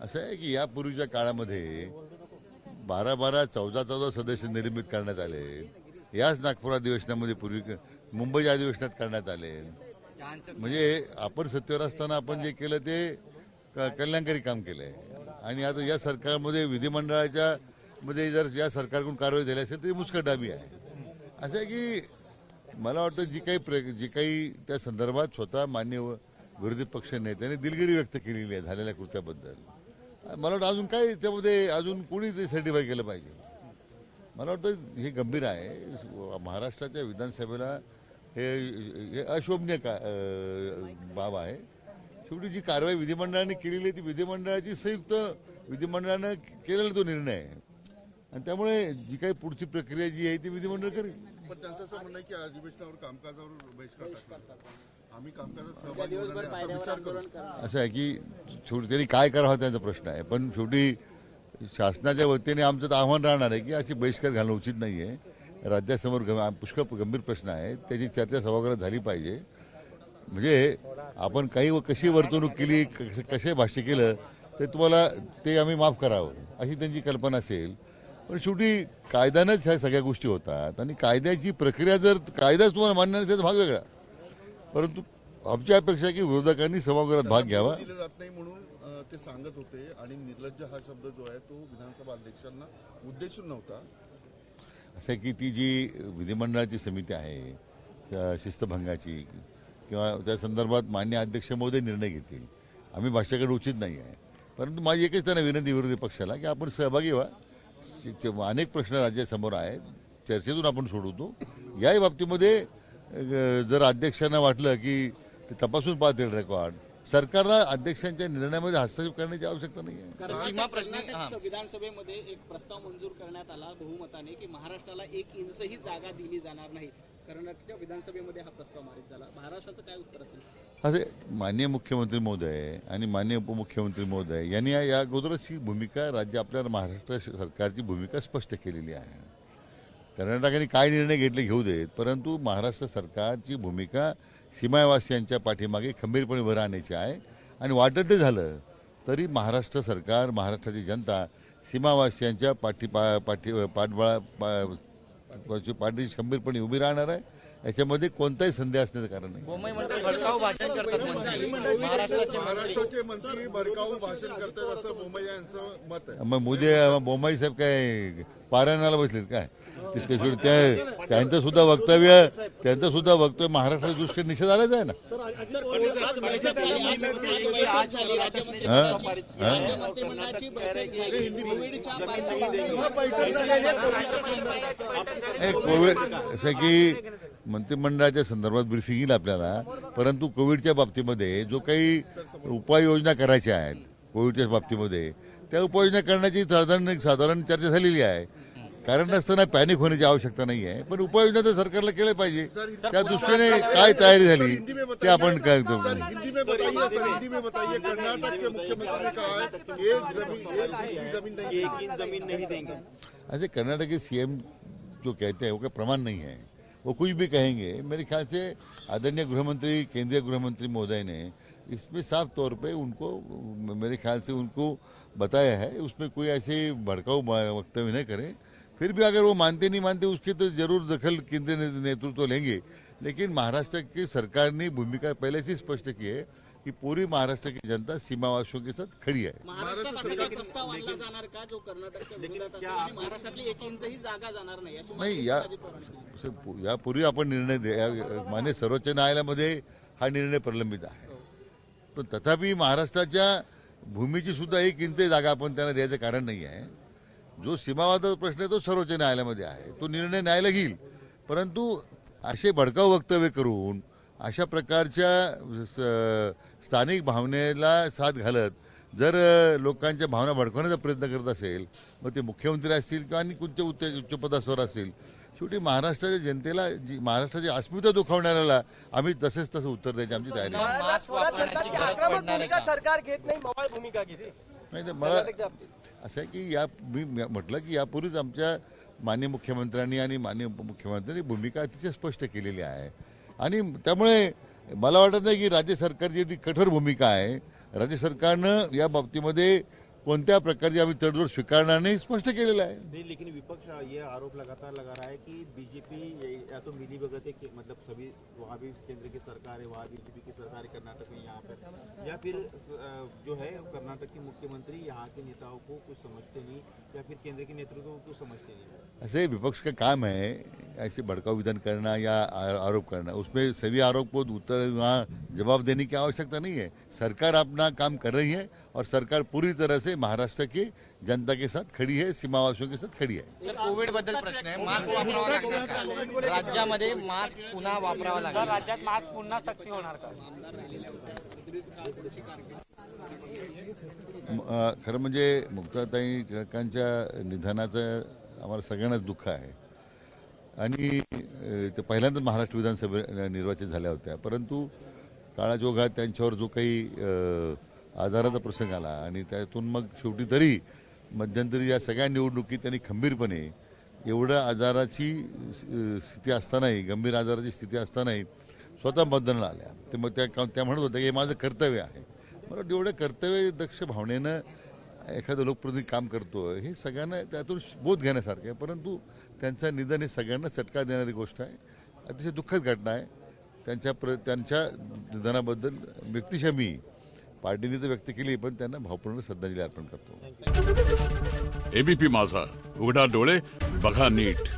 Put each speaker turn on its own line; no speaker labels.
असं आहे की यापूर्वीच्या काळामध्ये 12-12, 14-14 सदस्य निर्मित करण्यात आले. याच नागपूर अधिवेशनामध्ये पूर्वी मुंबईच्या अधिवेशनात करण्यात आले. म्हणजे आपण सत्तेवर असताना आपण जे केलं ते कल्याणकारी काम केलंय. आणि आता या सरकारमध्ये विधिमंडळाच्या मध्ये जर या सरकारकडून कारवाई झाली असेल तर ती मुस्कटदाबी आहे. असं आहे की मला वाटतं जी काही त्या संदर्भात स्वतः मान्य विरोधी पक्ष नेत्यांनी दिलगिरी व्यक्त केलेली आहे झालेल्या कृत्याबद्दल. मला वाटतं अजून काय त्यामध्ये अजून कोणी ते सर्टिफाय केलं पाहिजे. मला वाटतं हे गंभीर आहे. महाराष्ट्राच्या विधानसभेला हे अशोभनीय बाब आहे. शेवटी जी कारवाई विधिमंडळाने केलेली आहे ती विधिमंडळाची संयुक्त विधिमंडळानं केलेला तो निर्णय आहे. आणि त्यामुळे जी काही पुढची प्रक्रिया जी आहे ती विधिमंडळ करेल.
पण त्यांचं असं म्हणणं आहे की अधिवेशनावर कामकाजावर बहिष्कार टाकला. आम्ही कामकाजात सहभागी होणार नाही असा विचार करू.
असं आहे की शेवटी त्यांनी काय करावं हा त्यांचा प्रश्न आहे. पण शेवटी शासनाच्या वतीने आमचं तर आव्हान राहणार आहे की अशी बहिष्कार घालणं उचित नाही आहे. राज्यासमोर पुष्कळ गंभीर प्रश्न आहे. त्याची चर्चा सभागृहात झाली पाहिजे. म्हणजे आपण काही कशी वर्तणूक केली कसे भाष्य केलं ते तुम्हाला ते आम्ही माफ करावं अशी त्यांची कल्पना असेल. पण शेवटी कायद्यानंच ह्या सगळ्या गोष्टी होतात आणि कायद्याची प्रक्रिया जर कायदाच तुम्हाला मान्य नसेल तर भाग वेगळा. परंतु आमची अपेक्षा आहे की विरोधकांनी सभागृहात भाग घ्यावा.
दिलं जात नाही म्हणून ते सांगत होते आणि निर्लज्ज हा शब्द जो आहे तो विधानसभा अध्यक्षांना उद्देशून नव्हता.
असं आहे की ती जी विधिमंडळाची समिती आहे शिस्तभंगाची किंवा त्या संदर्भात मान्य अध्यक्ष महोदय निर्णय घेतील. आम्ही भाष्याकडे उचित नाही आहे. परंतु माझी एकच त्यांना विनंती विरोधी पक्षाला की आपण सहभागी व्हा. अनेक प्रश्न राज्यासमोर आहेत. चर्चेतून आपण सोडवतो. याही बाबतीमध्ये जर अध्यक्षांना वाटलं की ते तपासून पाहतील रेकॉर्ड सरकारला अध्यक्षांच्या निर्णयामध्ये हस्तक्षेप करण्याची आवश्यकता नाही आहे.
सीमा प्रश्न विधानसभेमध्ये एक प्रस्ताव मंजूर करण्यात आला बहुमताने की महाराष्ट्राला 1 इंचही जागा दिली जाणार नाही. कर्नाटकच्या विधानसभेमध्ये हा प्रस्ताव पारित झाला. महाराष्ट्राचं काय उत्तर असेल?
असे माननीय मुख्यमंत्री महोदय आणि माननीय उपमुख्यमंत्री महोदय यांनी या अगोदरच ही भूमिका आपल्या महाराष्ट्र सरकारची भूमिका स्पष्ट केलेली आहे. कर्नाटकाने काय निर्णय घेतले घेऊ देत, परंतु महाराष्ट्र सरकारची भूमिका सीमावासियांच्या पाठीमागे खंबीरपणे उभं राहण्याची आहे. आणि वाटत ते झालं तरी महाराष्ट्र सरकार महाराष्ट्राची जनता सीमावासियांच्या पाठीशी खंबीरपणे उभी राहणार आहे. याच्यामध्ये कोणताही संदेह असण्याचं कारण नाही.
महाराष्ट्राचे मंत्री भडकाऊ भाषण करतात असं बोमैया यांचं मत आहे.
मग बोमाई साहेब काय पारायणाला बसलेत काय? त्यांचं सुद्धा वक्तव्य महाराष्ट्राच्या दृष्टीने निषेध आलाच आहे ना. कोविड असं की मंत्रिमंडळाच्या संदर्भात ब्रीफिंग येईल आपल्याला. परंतु कोविडच्या बाबतीमध्ये जो काही उपाययोजना करायच्या आहेत कोविडच्या बाबतीमध्ये त्या उपाययोजना करण्याची साधारण चर्चा झालेली आहे. कारण नसताना पॅनिक होण्याची आवश्यकता नाही आहे. पण उपाययोजना तर सरकारला केल्या पाहिजे. त्या दृष्टीने काय तयारी झाली ते आपण काय करतो.
हिंदी में बताइए कर्नाटक के मुख्यमंत्री ने कहा है एक इंच जमीन नहीं देंगे.
ऐसे कर्नाटक के सीएम जो कहते हैं वो कोई प्रमाण नहीं है. वो कुछ भी कहेंगे. मेरे ख्याल से आदरणीय गृहमंत्री केंद्रीय गृहमंत्री महोदय ने इसमें साफ तौर पे उनको मेरे ख्याल से उनको बताया है. उसमें कोई ऐसे भड़काऊ वक्तव्य नहीं करें. फिर भी अगर वो मानते नहीं मानते उसकी तो जरूर दखल केंद्रीय नेतृत्व लेंगे. लेकिन महाराष्ट्र की सरकार ने भूमिका पहले से स्पष्ट की है कि पूरी महाराष्ट्र की जनता सीमावासियों के साथ खड़ी है.
प्रस्ताव आणला जाणार का जो कर्नाटकच्या विरोधात असेल आणि महाराष्ट्रातली 1 इंचही जागा जाणार नाही
नाही. यापूर्वी आपण निर्णय मान्य सर्वोच्च न्यायालयामध्ये हा निर्णय प्रलंबित आहे. पण तथापि महाराष्ट्राच्या भूमीची सुद्धा 1 इंच जागा आपण त्यांना द्यायचं कारण नाही आहे. जो सीमावादाचा प्रश्न आहे तो सर्वोच्च न्यायालयामध्ये आहे. तो निर्णय न्यायालय घेईल. परंतु असे भडकाऊ वक्तव्य करून अशा प्रकारच्या स्थानिक भावनेला साथ घालत जर लोकांच्या भावना भडकवण्याचा प्रयत्न करत असेल मग ते मुख्यमंत्री असतील किंवा आणि कोणत्या उच्च पदावर असतील शेवटी महाराष्ट्राच्या जनतेला महाराष्ट्राची अस्मिता दुखावणाऱ्याला आम्ही तसंच उत्तर द्यायची आमची तयारी नाही. तर मला असं आहे की मी म्हटलं की यापूर्वीच आमच्या माननीय मुख्यमंत्र्यांनी आणि माननीय उपमुख्यमंत्र्यांनी भूमिका अतिशय स्पष्ट केलेली आहे. आणि त्यामुळे मला वाटत नाही की राज्य सरकारची जी कठोर भूमिका आहे राज्य सरकारनं या बाबतीमध्ये कोणत्या प्रकारची आम्ही तडजोड स्वीकारणार नाही स्पष्ट केलेलं आहे.
नहीं, लेकिन विपक्ष ये आरोप लगातार लगा रहा है कि बीजेपी या तो मिली भगत है कि मतलब सभी वहाँ भी केंद्र की सरकार है, वहाँ बीजेपी की सरकार है कर्नाटक में यहाँ पर, या फिर जो है कर्नाटक के मुख्यमंत्री यहाँ के नेताओं को कुछ समझते नहीं, या फिर केंद्र के नेतृत्व को कुछ समझते नहीं.
ऐसे विपक्ष का काम है ऐसे भड़काऊ विधान करना या आरोप करना, उसमें सभी आरोप को उत्तर वहाँ जवाब देने की आवश्यकता नहीं है. सरकार अपना काम कर रही है और सरकार पूरी तरह से महाराष्ट्र की जनता के साथ खड़ी है, सीमावासियों के साथ खड़ी है.
सर कोविड बद्दल प्रश्न आहे. मास्क वापरावा लागणार का? राज्यामध्ये मास्क पुन्हा वापरावा लागणार.
राज्यात मास्क पुन्हा सक्ती होणार का?
खरं म्हणजे मुक्ताताई टिळकांच्या निधनाचं आम्हाला सगळ्यांनाच दुःख आहे आणि ते पहिल्यांदाच महाराष्ट्र विधानसभे निर्वाचित झाल्या होत्या, परंतु काळाजोगात त्यांच्यावर जो काही आजाराचा प्रसंग आला आणि त्यातून मग शेवटी तरी मध्यंतरी या सगळ्या निवडणुकीत त्यांनी खंबीरपणे एवढं आजाराची स्थिती असतानाही, गंभीर आजाराची स्थिती असतानाही स्वतः मतदानाला आल्या. ते मग त्या म्हणत होत्या की हे माझं कर्तव्य आहे. मला वाटतं एवढं कर्तव्य दक्ष भावनेनं एखादं लोकप्रतिनिधी काम करतो हे सगळ्यांना त्यातून बोध घेण्यासारखं आहे, परंतु त्यांचं निधन हे सगळ्यांना चटका देणारी गोष्ट आहे. अतिशय दुःखद घटना आहे. त्यांच्या निधनाबद्दल व्यक्तिशः मी पार्टीने तर व्यक्त केली, पण त्यांना भावपूर्ण श्रद्धांजली अर्पण करतो.
एबीपी माझा, उघडा डोळे बघा नीट.